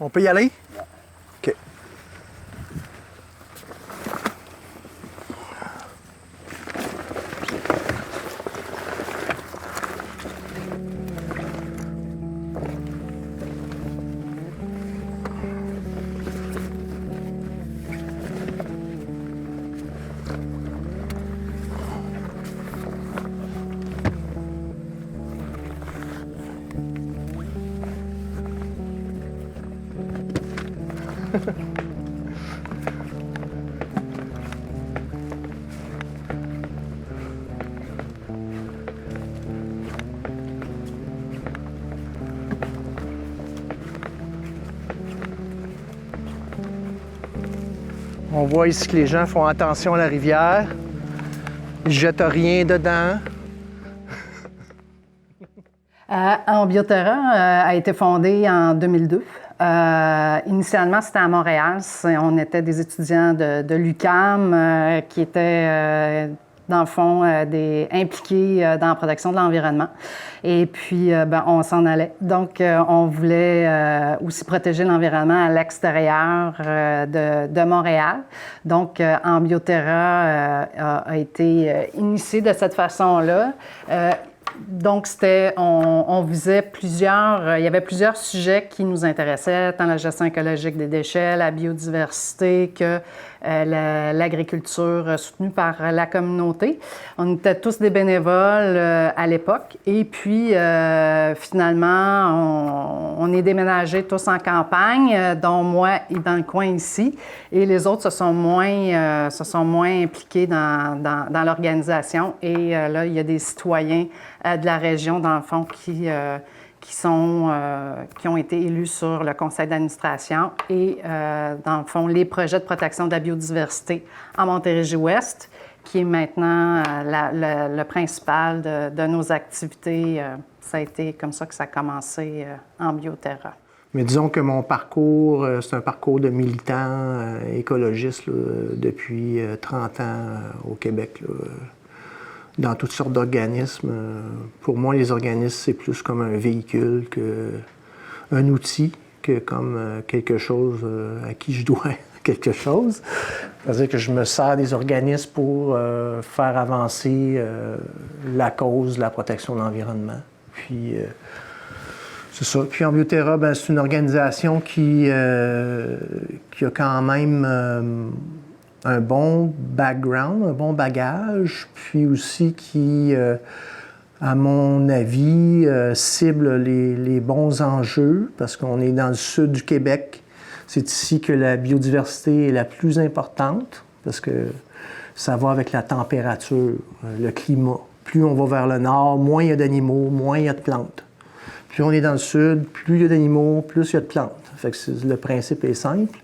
On peut y aller? OK. On voit ici que les gens font attention à la rivière. Ils jettent rien dedans. Ambioterra a été fondée en 2002. Initialement, c'était à Montréal. On était des étudiants de l'UQAM qui étaient, dans le fond, impliqués dans la protection de l'environnement. Et puis, on s'en allait. Donc, on voulait aussi protéger l'environnement à l'extérieur de Montréal. Donc, Ambioterra a été initié de cette façon-là. Donc, on visait il y avait plusieurs sujets qui nous intéressaient, tant la gestion écologique des déchets, la biodiversité que l'agriculture soutenue par la communauté. On était tous des bénévoles à l'époque. Et puis, finalement, on est déménagés tous en campagne, dont moi et dans le coin ici. Et les autres se sont moins impliqués dans l'organisation. Et là, il y a des citoyens de la région, dans le fond, qui ont été élus sur le conseil d'administration et, dans le fond, les projets de protection de la biodiversité en Montérégie-Ouest, qui est maintenant le principal de nos activités. Ça a été comme ça que ça a commencé Ambioterra. Mais disons que mon parcours, c'est un parcours de militant écologiste là, depuis 30 ans au Québec. Là, dans toutes sortes d'organismes. Pour moi, les organismes, c'est plus comme un véhicule qu'un outil, que comme quelque chose à qui je dois quelque chose. C'est-à-dire que je me sers des organismes pour faire avancer la cause de la protection de l'environnement. Puis, c'est ça. Puis Ambioterra, c'est une organisation qui a quand même un bon background, un bon bagage, puis aussi qui, à mon avis, cible les bons enjeux, parce qu'on est dans le sud du Québec. C'est ici que la biodiversité est la plus importante, parce que ça va avec la température, le climat. Plus on va vers le nord, moins il y a d'animaux, moins il y a de plantes. Plus on est dans le sud, plus il y a d'animaux, plus il y a de plantes. Fait que le principe est simple.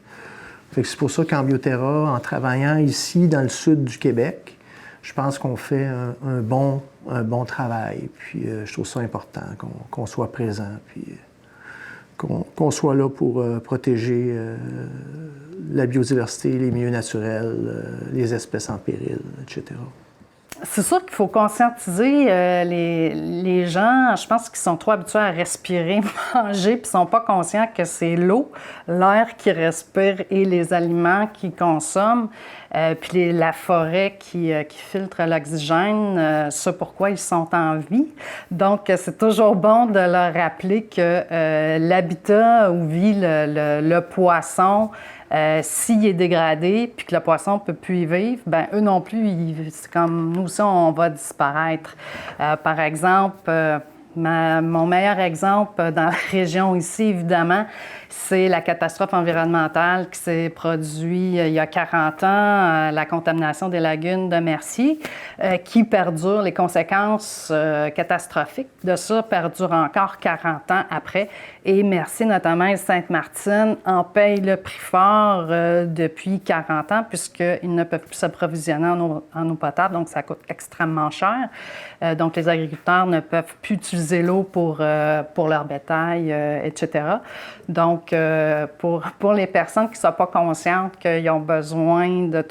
C'est pour ça qu'Ambioterra, en travaillant ici, dans le sud du Québec, je pense qu'on fait un bon travail. Puis je trouve ça important qu'on soit présent, puis qu'on soit là pour protéger la biodiversité, les milieux naturels, les espèces en péril, etc. C'est sûr qu'il faut conscientiser les gens, je pense qu'ils sont trop habitués à respirer, manger, puis ils ne sont pas conscients que c'est l'eau, l'air qu'ils respirent et les aliments qu'ils consomment, puis la forêt qui filtre l'oxygène, ce pourquoi ils sont en vie. Donc, c'est toujours bon de leur rappeler que l'habitat où vit le poisson, s'il est dégradé puis que le poisson ne peut plus y vivre, bien, eux non plus, c'est comme nous aussi, on va disparaître. Par exemple, mon meilleur exemple dans la région ici, évidemment, c'est la catastrophe environnementale qui s'est produite il y a 40 ans, la contamination des lagunes de Mercier, qui perdure, les conséquences catastrophiques de ça perdurent encore 40 ans après. Et Mercier, notamment, et Sainte-Martine, en payent le prix fort depuis 40 ans, puisqu'ils ne peuvent plus s'approvisionner en eau potable, donc ça coûte extrêmement cher. Donc, les agriculteurs ne peuvent plus utiliser l'eau pour leur bétail, etc. Donc, pour les personnes qui ne sont pas conscientes qu'ils ont besoin de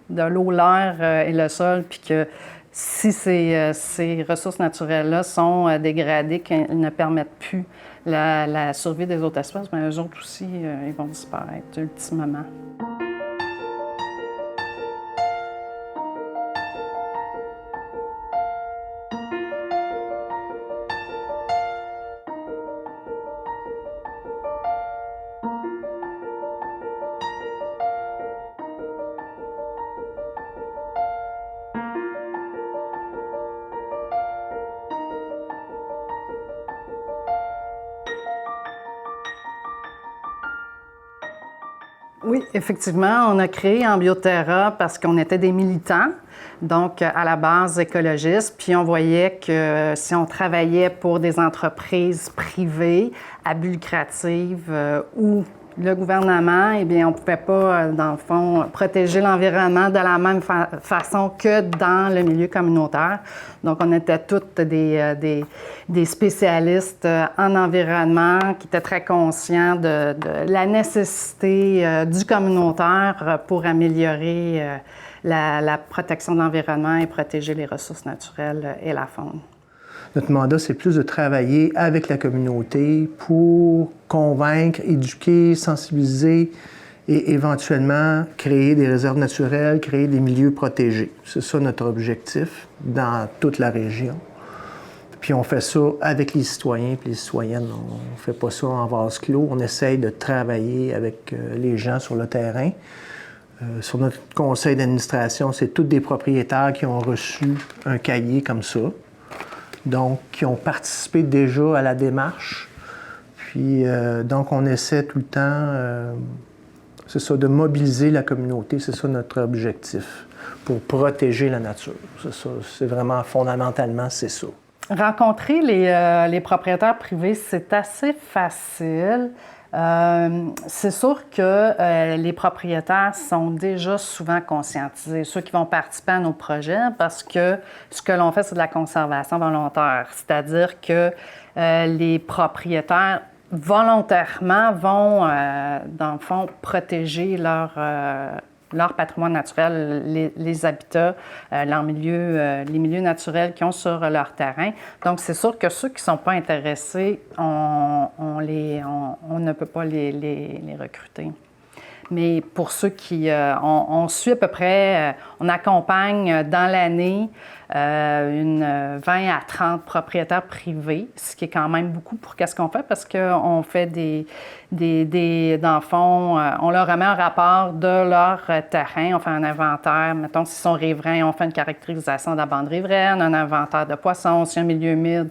de l'eau, l'air et le sol, puis que si ces ressources naturelles-là sont dégradées, qu'elles ne permettent plus la survie des autres espèces, bien, eux autres aussi, ils vont disparaître ultimement. Oui, effectivement, on a créé Ambioterra parce qu'on était des militants, donc à la base écologistes, puis on voyait que si on travaillait pour des entreprises privées à but lucratif ou le gouvernement, eh bien, on ne pouvait pas, dans le fond, protéger l'environnement de la même façon que dans le milieu communautaire. Donc, on était toutes des spécialistes en environnement qui étaient très conscients de la nécessité du communautaire pour améliorer la protection de l'environnement et protéger les ressources naturelles et la faune. Notre mandat, c'est plus de travailler avec la communauté pour convaincre, éduquer, sensibiliser et éventuellement créer des réserves naturelles, créer des milieux protégés. C'est ça notre objectif dans toute la région. Puis on fait ça avec les citoyens et les citoyennes. On ne fait pas ça en vase clos. On essaye de travailler avec les gens sur le terrain. Sur notre conseil d'administration, c'est tous des propriétaires qui ont reçu un cahier comme ça. Donc, qui ont participé déjà à la démarche. Puis, donc, on essaie tout le temps, c'est ça, de mobiliser la communauté. C'est ça notre objectif, pour protéger la nature. C'est ça, c'est vraiment, fondamentalement, c'est ça. Rencontrer les propriétaires privés, c'est assez facile. C'est sûr que les propriétaires sont déjà souvent conscientisés, ceux qui vont participer à nos projets, parce que ce que l'on fait, c'est de la conservation volontaire. C'est-à-dire que les propriétaires volontairement vont, dans le fond, protéger leur patrimoine naturel, les habitats, les milieux naturels qu'ils ont sur leur terrain. Donc, c'est sûr que ceux qui ne sont pas intéressés, on ne peut pas les recruter. Mais pour ceux qui... on suit à peu près, on accompagne dans l'année une 20 à 30 propriétaires privés, ce qui est quand même beaucoup pour qu'est-ce qu'on fait, parce qu'on fait dans le fond, on leur remet un rapport de leur terrain, on fait un inventaire, mettons s'ils sont riverains, on fait une caractérisation de la bande riveraine, un inventaire de poissons, s'il y a un milieu humide,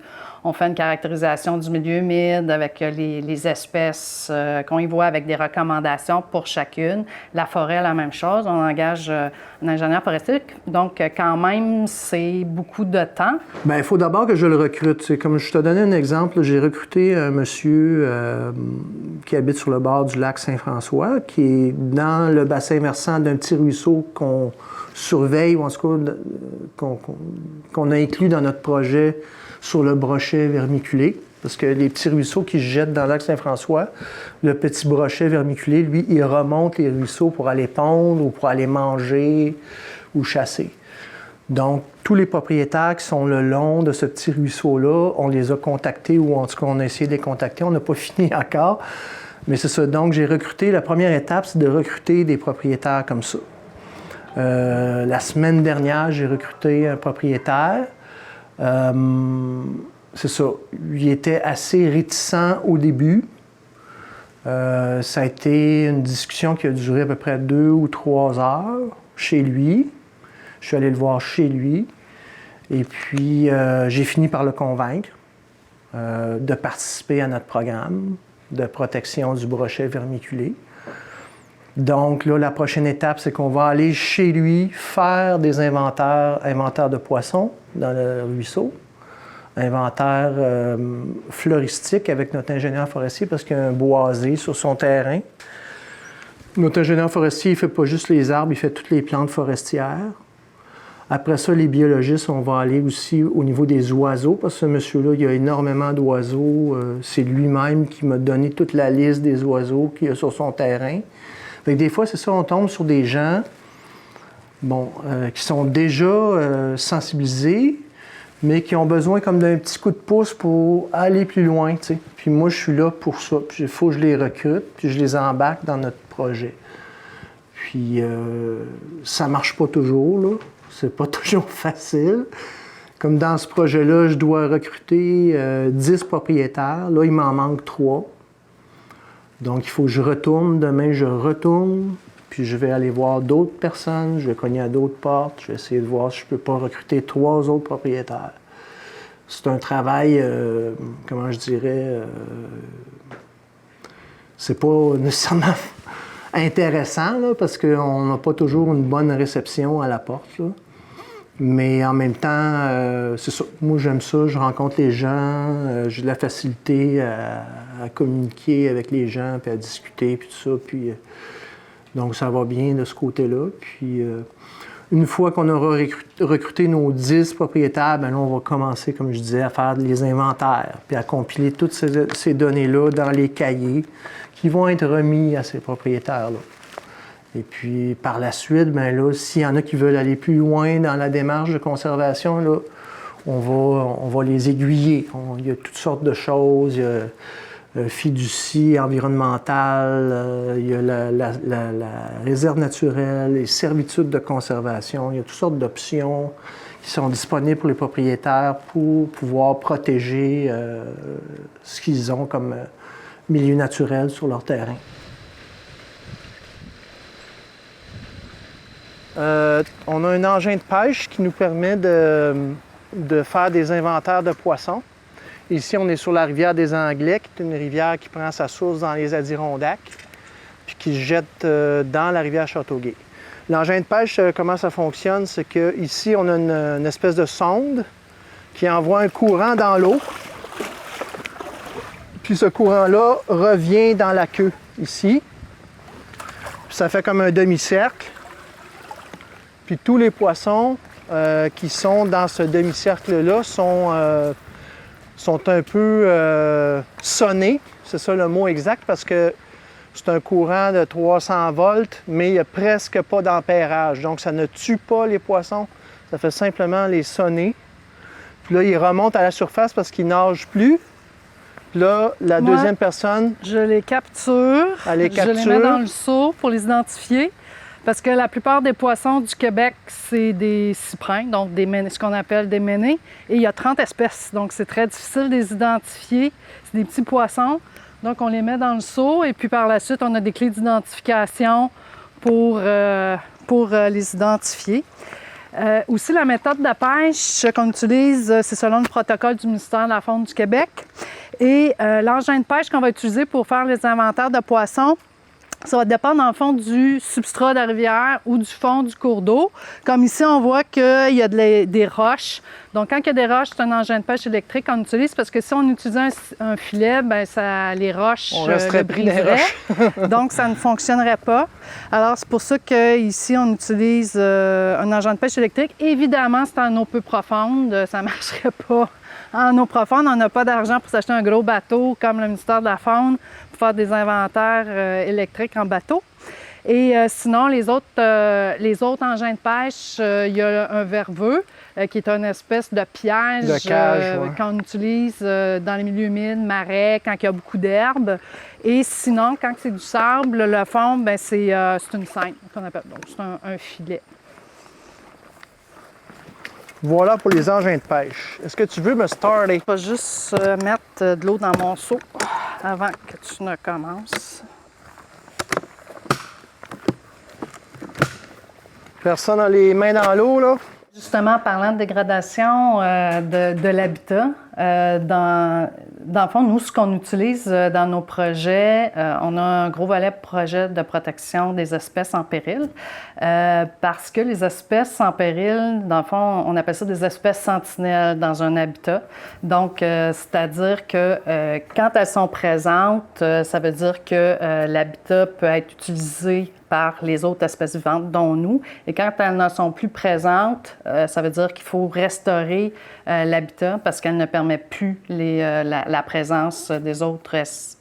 on fait une caractérisation du milieu humide avec les espèces qu'on y voit avec des recommandations pour chacune. La forêt, la même chose. On engage un ingénieur forestier. Donc, quand même, c'est beaucoup de temps. Bien, il faut d'abord que je le recrute. C'est comme je te donnais un exemple, j'ai recruté un monsieur qui habite sur le bord du lac Saint-François, qui est dans le bassin versant d'un petit ruisseau qu'on surveille, ou en tout cas qu'on a inclus dans notre projet sur le brochet vermiculé, parce que les petits ruisseaux qui se jettent dans le lac Saint-François, le petit brochet vermiculé, lui, il remonte les ruisseaux pour aller pondre ou pour aller manger ou chasser. Donc, tous les propriétaires qui sont le long de ce petit ruisseau-là, on les a contactés, ou en tout cas, on a essayé de les contacter. On n'a pas fini encore, mais c'est ça. Donc, j'ai recruté, la première étape, c'est de recruter des propriétaires comme ça. La semaine dernière, j'ai recruté un propriétaire. C'est ça. Il était assez réticent au début. Ça a été une discussion qui a duré à peu près 2 ou 3 heures chez lui. Je suis allé le voir chez lui. Et puis, j'ai fini par le convaincre de participer à notre programme de protection du brochet vermiculé. Donc, là, la prochaine étape, c'est qu'on va aller chez lui faire des inventaires de poissons dans le ruisseau, inventaire floristique avec notre ingénieur forestier parce qu'il y a un boisé sur son terrain. Notre ingénieur forestier, il ne fait pas juste les arbres, il fait toutes les plantes forestières. Après ça, les biologistes, on va aller aussi au niveau des oiseaux, parce que ce monsieur-là, il y a énormément d'oiseaux. C'est lui-même qui m'a donné toute la liste des oiseaux qu'il y a sur son terrain. Fait que des fois, c'est ça, on tombe sur des gens qui sont déjà sensibilisés, mais qui ont besoin comme d'un petit coup de pouce pour aller plus loin, tu sais. Puis moi, je suis là pour ça. Puis il faut que je les recrute, puis je les embarque dans notre projet. Puis ça marche pas toujours, là. C'est pas toujours facile. Comme dans ce projet-là, je dois recruter 10 propriétaires. Là, il m'en manque 3. Donc, il faut que je retourne. Demain, je retourne. Puis, je vais aller voir d'autres personnes. Je vais cogner à d'autres portes. Je vais essayer de voir si je peux pas recruter 3 autres propriétaires. C'est un travail, comment je dirais, c'est pas nécessairement intéressant, là, parce qu'on n'a pas toujours une bonne réception à la porte, là. Mais en même temps, c'est ça. Moi, j'aime ça. Je rencontre les gens. J'ai de la facilité à communiquer avec les gens, puis à discuter, puis tout ça. Puis, donc, ça va bien de ce côté-là. Puis, une fois qu'on aura recruté nos 10 propriétaires, bien là, on va commencer, comme je disais, à faire les inventaires, puis à compiler toutes ces données-là dans les cahiers qui vont être remis à ces propriétaires-là. Et puis, par la suite, bien là, s'il y en a qui veulent aller plus loin dans la démarche de conservation, là, on va les aiguiller. Il y a toutes sortes de choses. Il y a fiducie environnementale, il y a la réserve naturelle, les servitudes de conservation. Il y a toutes sortes d'options qui sont disponibles pour les propriétaires pour pouvoir protéger ce qu'ils ont comme milieu naturel sur leur terrain. On a un engin de pêche qui nous permet de faire des inventaires de poissons. Ici, on est sur la rivière des Anglais, qui est une rivière qui prend sa source dans les Adirondacks, puis qui se jette dans la rivière Châteauguay. L'engin de pêche, comment ça fonctionne, c'est qu'ici, on a une espèce de sonde qui envoie un courant dans l'eau. Puis ce courant-là revient dans la queue, ici. Puis ça fait comme un demi-cercle. Puis tous les poissons qui sont dans ce demi-cercle-là sont un peu sonnés, c'est ça le mot exact, parce que c'est un courant de 300 volts, mais il n'y a presque pas d'ampérage. Donc ça ne tue pas les poissons, ça fait simplement les sonner. Puis là, ils remontent à la surface parce qu'ils ne nagent plus. Puis là, la deuxième personne... Je les capture, je les mets dans le seau pour les identifier. Parce que la plupart des poissons du Québec, c'est des cyprins, donc ce qu'on appelle des ménés. Et il y a 30 espèces, donc c'est très difficile de les identifier. C'est des petits poissons, donc on les met dans le seau. Et puis par la suite, on a des clés d'identification pour les identifier. Aussi, la méthode de pêche qu'on utilise, c'est selon le protocole du ministère de la Faune du Québec. Et l'engin de pêche qu'on va utiliser pour faire les inventaires de poissons, ça va dépendre, dans le fond, du substrat de la rivière ou du fond du cours d'eau. Comme ici, on voit qu'il y a des roches. Donc, quand il y a des roches, c'est un engin de pêche électrique qu'on utilise parce que si on utilisait un filet, bien, les roches le briseraient. Donc, ça ne fonctionnerait pas. Alors, c'est pour ça qu'ici, on utilise un engin de pêche électrique. Évidemment, c'est en eau peu profonde. Ça ne marcherait pas en eau profonde. On n'a pas d'argent pour s'acheter un gros bateau comme le ministère de la Faune pour faire des inventaires électriques en bateau. Et sinon, les autres engins de pêche, il y a un verveux qui est une espèce de piège qu'on utilise dans les milieux humides, marais, quand il y a beaucoup d'herbes. Et sinon, quand c'est du sable, le fond, bien, c'est une scène qu'on appelle. Donc, c'est un filet. Voilà pour les engins de pêche. Est-ce que tu veux me starter? Je vais juste mettre de l'eau dans mon seau avant que tu ne commences. Personne a les mains dans l'eau, là? Justement, parlant de dégradation de l'habitat, dans le fond, nous, ce qu'on utilise dans nos projets, on a un gros volet projet de protection des espèces en péril, parce que les espèces en péril, dans le fond, on appelle ça des espèces sentinelles dans un habitat. Donc, c'est-à-dire que quand elles sont présentes, ça veut dire que l'habitat peut être utilisé par les autres espèces vivantes, dont nous. Et quand elles ne sont plus présentes, ça veut dire qu'il faut restaurer l'habitat parce qu'elles ne permettent permet plus la présence des autres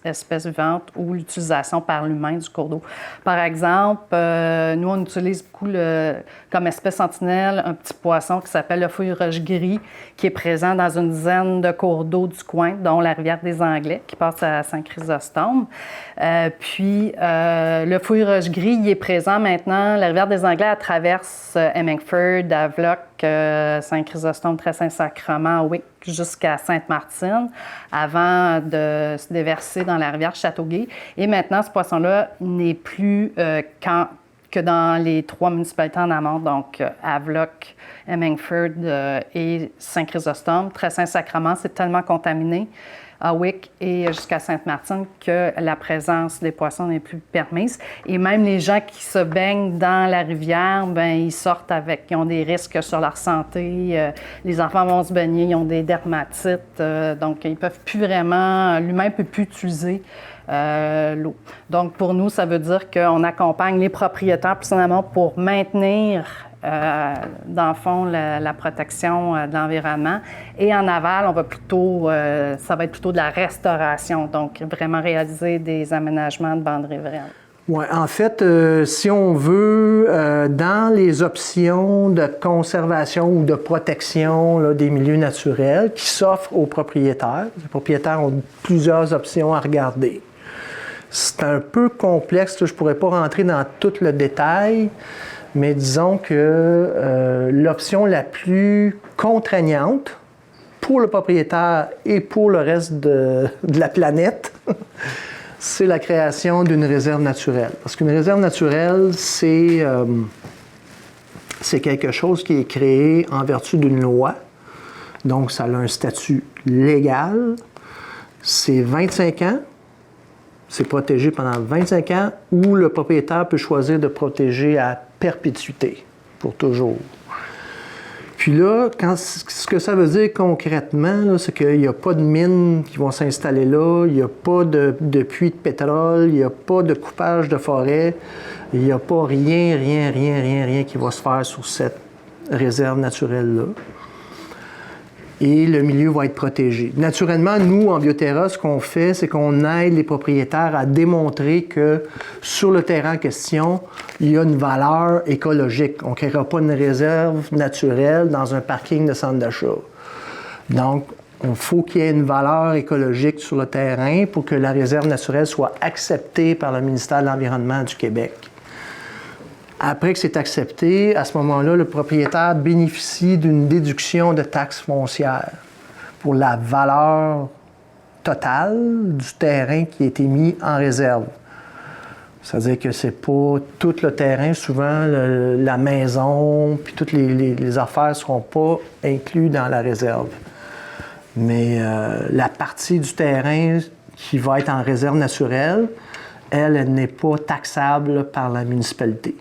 espèces vivantes ou l'utilisation par l'humain du cours d'eau. Par exemple, nous, on utilise beaucoup comme espèce sentinelle un petit poisson qui s'appelle le fouille-roche gris, qui est présent dans une dizaine de cours d'eau du coin, dont la rivière des Anglais, qui passe à Saint-Chrysostome. Le fouille-roche gris, il est présent maintenant. La rivière des Anglais, elle traverse Hemmingford, Havelock, Saint-Chrysostome, Très-Saint-Sacrement, Wick, jusqu'à Sainte-Martine, avant de se déverser dans la rivière Châteauguay. Et maintenant, ce poisson-là n'est plus que dans les 3 municipalités en amont, donc Havelock, Hemmingford et Saint-Chrysostome. Très-Saint-Sacrement, c'est tellement contaminé à Wick et jusqu'à Sainte-Martine que la présence des poissons n'est plus permise. Et même les gens qui se baignent dans la rivière, ils sortent ils ont des risques sur leur santé. Les enfants vont se baigner, ils ont des dermatites, donc ils peuvent plus vraiment, l'humain ne peut plus utiliser l'eau. Donc pour nous, ça veut dire qu'on accompagne les propriétaires plus en amont pour maintenir dans le fond, la protection de l'environnement. Et en aval, ça va être plutôt de la restauration, donc vraiment réaliser des aménagements de bandes riveraines. Oui, en fait, si on veut, dans les options de conservation ou de protection là, des milieux naturels qui s'offrent aux propriétaires, les propriétaires ont plusieurs options à regarder. C'est un peu complexe, je ne pourrais pas rentrer dans tout le détail, mais disons que l'option la plus contraignante pour le propriétaire et pour le reste de la planète, c'est la création d'une réserve naturelle. Parce qu'une réserve naturelle, c'est quelque chose qui est créé en vertu d'une loi. Donc, ça a un statut légal. C'est 25 ans. C'est protégé pendant 25 ans où le propriétaire peut choisir de protéger à perpétuité, pour toujours. Puis là, ce que ça veut dire concrètement, là, c'est qu'il n'y a pas de mines qui vont s'installer là, il n'y a pas de puits de pétrole, il n'y a pas de coupage de forêt, il n'y a pas rien qui va se faire sur cette réserve naturelle-là. Et le milieu va être protégé. Naturellement, nous, en Bioterra, ce qu'on fait, c'est qu'on aide les propriétaires à démontrer que sur le terrain en question, il y a une valeur écologique. On ne créera pas une réserve naturelle dans un parking de centre d'achat. Donc, il faut qu'il y ait une valeur écologique sur le terrain pour que la réserve naturelle soit acceptée par le ministère de l'Environnement du Québec. Après que c'est accepté, à ce moment-là, le propriétaire bénéficie d'une déduction de taxes foncières pour la valeur totale du terrain qui a été mis en réserve. C'est-à-dire que c'est pas tout le terrain, souvent la maison, puis toutes les affaires ne seront pas incluses dans la réserve. Mais la partie du terrain qui va être en réserve naturelle, elle n'est pas taxable par la municipalité.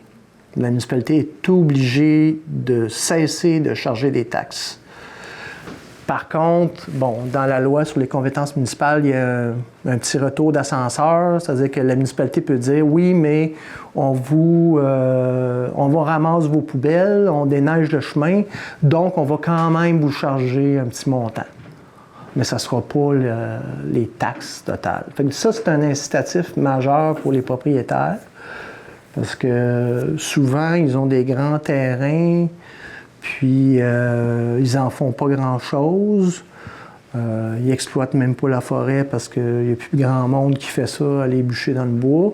La municipalité est obligée de cesser de charger des taxes. Par contre, dans la loi sur les compétences municipales, il y a un petit retour d'ascenseur, c'est-à-dire que la municipalité peut dire « Oui, mais on va ramasser vos poubelles, on déneige le chemin, donc on va quand même vous charger un petit montant. » Mais ça ne sera pas les taxes totales. Fait que ça, c'est un incitatif majeur pour les propriétaires. Parce que souvent, ils ont des grands terrains, puis ils n'en font pas grand-chose. Ils n'exploitent même pas la forêt parce qu'il n'y a plus grand monde qui fait ça, aller bûcher dans le bois.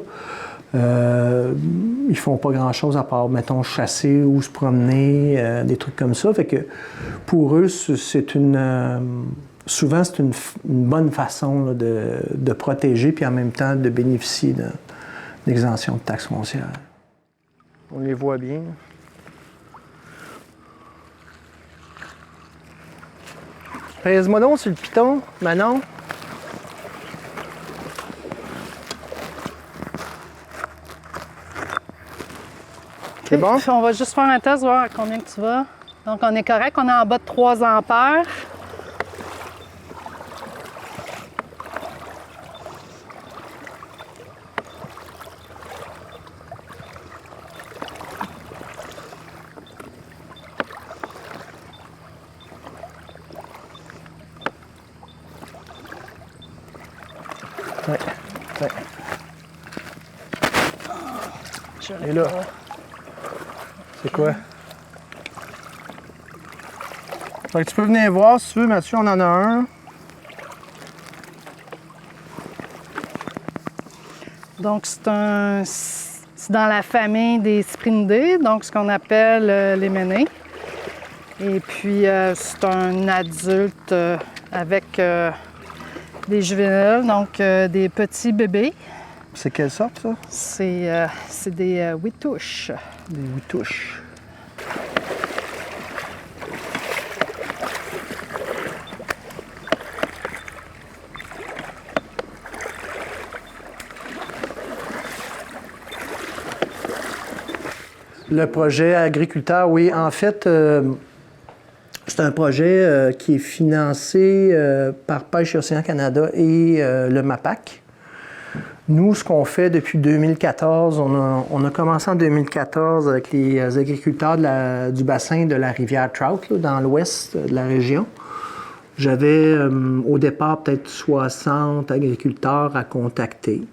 Ils ne font pas grand-chose à part, mettons, chasser ou se promener, des trucs comme ça. Fait que pour eux, souvent, c'est une bonne façon là, de protéger, puis en même temps de bénéficier d'exemption de taxes foncières. On les voit bien. Pèse-moi donc sur le piton, Manon. C'est bon? On va juste faire un test, voir à combien que tu vas. Donc, on est correct. On est en bas de 3 ampères. Et là, c'est quoi? Fait que tu peux venir voir si tu veux, Mathieu, on en a un. Donc, c'est dans la famille des Cyprinidés, donc ce qu'on appelle les ménés. Et puis, c'est un adulte avec des juvéniles, donc des petits bébés. C'est quelle sorte, ça? C'est des huitouches. Des huitouches. Le projet agriculteur, oui, en fait, c'est un projet qui est financé par Pêche et Océan Canada et le MAPAC. Nous, ce qu'on fait depuis 2014, on a commencé en 2014 avec les agriculteurs du bassin de la rivière Trout, là, dans l'ouest de la région. J'avais au départ peut-être 60 agriculteurs à contacter.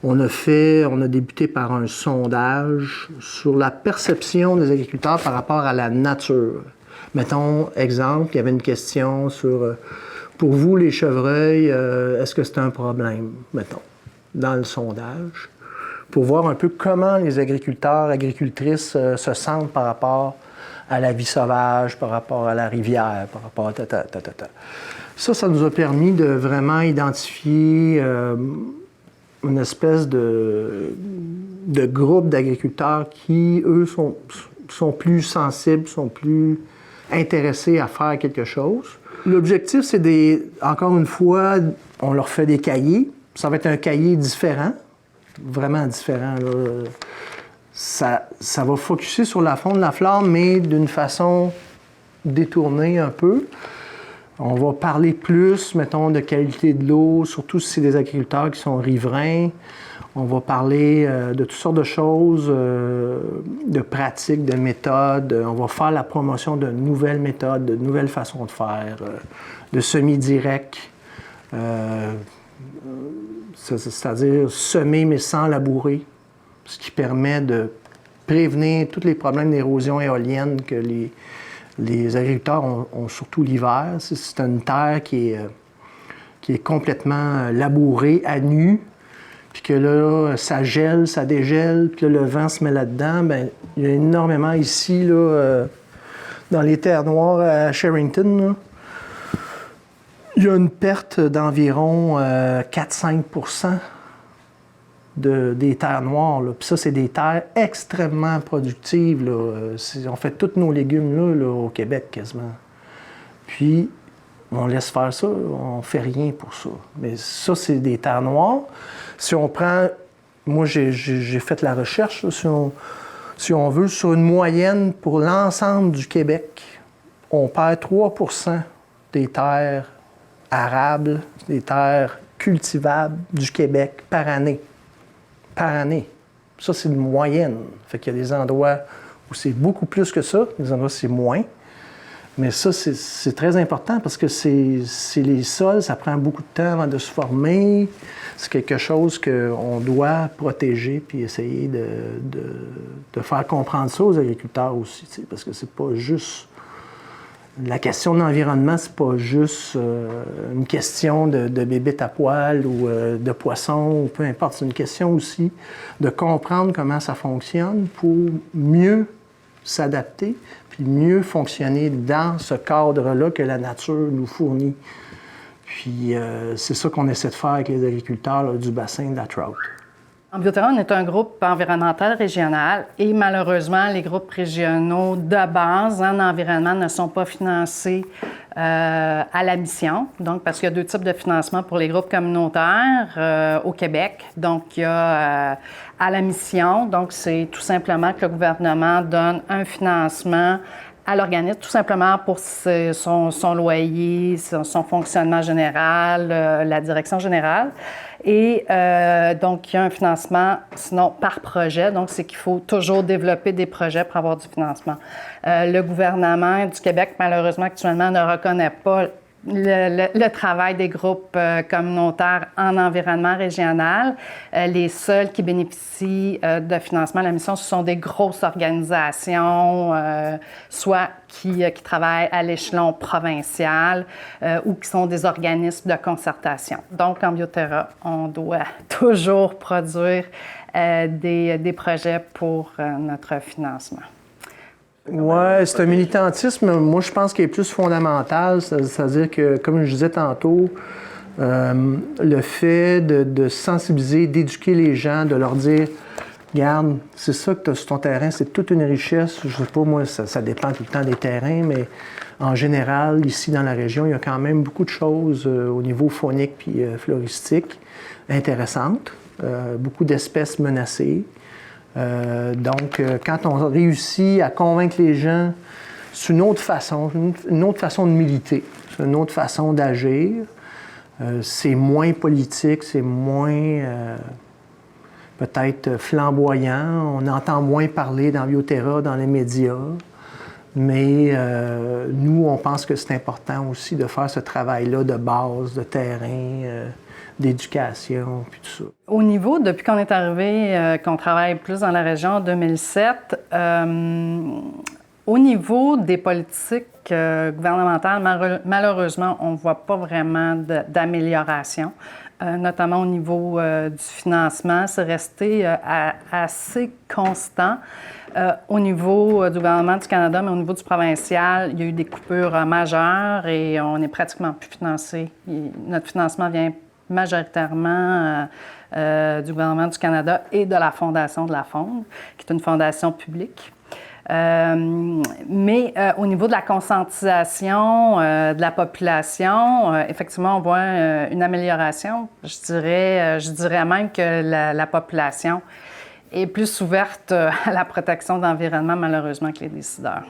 On a débuté par un sondage sur la perception des agriculteurs par rapport à la nature. Mettons, exemple, il y avait une question sur, pour vous, les chevreuils, est-ce que c'est un problème, mettons, dans le sondage, pour voir un peu comment les agriculteurs, agricultrices se sentent par rapport à la vie sauvage, par rapport à la rivière, par rapport à Ça nous a permis de vraiment identifier une espèce de groupe d'agriculteurs qui, eux, sont plus sensibles, sont plus intéressés à faire quelque chose. L'objectif, c'est encore une fois, on leur fait des cahiers. Ça va être un cahier différent, vraiment différent, là. Ça va focusser sur la faune, la flore, mais d'une façon détournée un peu. On va parler plus, mettons, de qualité de l'eau, surtout si c'est des agriculteurs qui sont riverains. On va parler de toutes sortes de choses, de pratiques, de méthodes. On va faire la promotion de nouvelles méthodes, de nouvelles façons de faire, de semi-direct, c'est-à-dire semer mais sans labourer, ce qui permet de prévenir tous les problèmes d'érosion éolienne que les agriculteurs ont surtout l'hiver. C'est une terre qui est complètement labourée à nu, puis que là, ça gèle, ça dégèle, puis là, le vent se met là-dedans. Bien, il y a énormément ici, là, dans les terres noires à Sherrington, là, il y a une perte d'environ 4-5 % des terres noires. Là. Puis ça, c'est des terres extrêmement productives. Là. On fait tous nos légumes là, au Québec quasiment. Puis, on laisse faire ça, on fait rien pour ça. Mais ça, c'est des terres noires. Si on prend... Moi, j'ai fait la recherche, là, si on veut, sur une moyenne pour l'ensemble du Québec, on perd 3 % des terres arables, des terres cultivables du Québec par année. Par année. Ça, c'est une moyenne. Fait qu'il y a des endroits où c'est beaucoup plus que ça, des endroits où c'est moins. Mais ça, c'est très important parce que c'est les sols, ça prend beaucoup de temps avant de se former. C'est quelque chose qu'on doit protéger puis essayer de faire comprendre ça aux agriculteurs aussi, parce que c'est pas juste... La question de l'environnement, c'est pas juste une question de bébites à poil ou de poissons, ou peu importe. C'est une question aussi de comprendre comment ça fonctionne pour mieux s'adapter puis mieux fonctionner dans ce cadre-là que la nature nous fournit. Puis c'est ça qu'on essaie de faire avec les agriculteurs là, du bassin de la Trout. Ambioterra, on est un groupe environnemental régional et malheureusement, les groupes régionaux de base en environnement ne sont pas financés à la mission. Donc, parce qu'il y a deux types de financement pour les groupes communautaires au Québec. Donc, il y a à la mission, donc c'est tout simplement que le gouvernement donne un financement à l'organisme, tout simplement pour son loyer, son fonctionnement général, la direction générale. Et donc, il y a un financement, sinon par projet. Donc, c'est qu'il faut toujours développer des projets pour avoir du financement. Le gouvernement du Québec, malheureusement, actuellement, ne reconnaît pas le travail des groupes communautaires en environnement régional. Les seuls qui bénéficient de financement à la mission, ce sont des grosses organisations, soit qui travaillent à l'échelon provincial ou qui sont des organismes de concertation. Donc, en Bioterra, on doit toujours produire des projets pour notre financement. Oui, c'est un militantisme, moi, je pense qu'il est plus fondamental. C'est-à-dire que, comme je disais tantôt, le fait de sensibiliser, d'éduquer les gens, de leur dire « Regarde, c'est ça que tu as sur ton terrain, c'est toute une richesse. » Je ne sais pas, moi, ça dépend tout le temps des terrains, mais en général, ici, dans la région, il y a quand même beaucoup de choses au niveau faunique puis floristique intéressantes. Beaucoup d'espèces menacées. Donc, quand on réussit à convaincre les gens, c'est une autre façon de militer, c'est une autre façon d'agir. C'est moins politique, c'est moins peut-être flamboyant. On entend moins parler dans Bioterra, dans les médias. Mais nous, on pense que c'est important aussi de faire ce travail-là de base, de terrain, d'éducation, puis tout ça. Au niveau, depuis qu'on est arrivé, qu'on travaille plus dans la région en 2007, au niveau des politiques gouvernementales, malheureusement, on ne voit pas vraiment d'amélioration, notamment au niveau du financement. C'est resté assez constant. Au niveau du gouvernement du Canada, mais au niveau du provincial, il y a eu des coupures majeures et on n'est pratiquement plus financé. Notre financement vient majoritairement du gouvernement du Canada et de la Fondation de la Faune, qui est une fondation publique. Mais au niveau de la conscientisation de la population, effectivement, on voit une amélioration. Je dirais même que la population est plus ouverte à la protection de l'environnement, malheureusement, que les décideurs.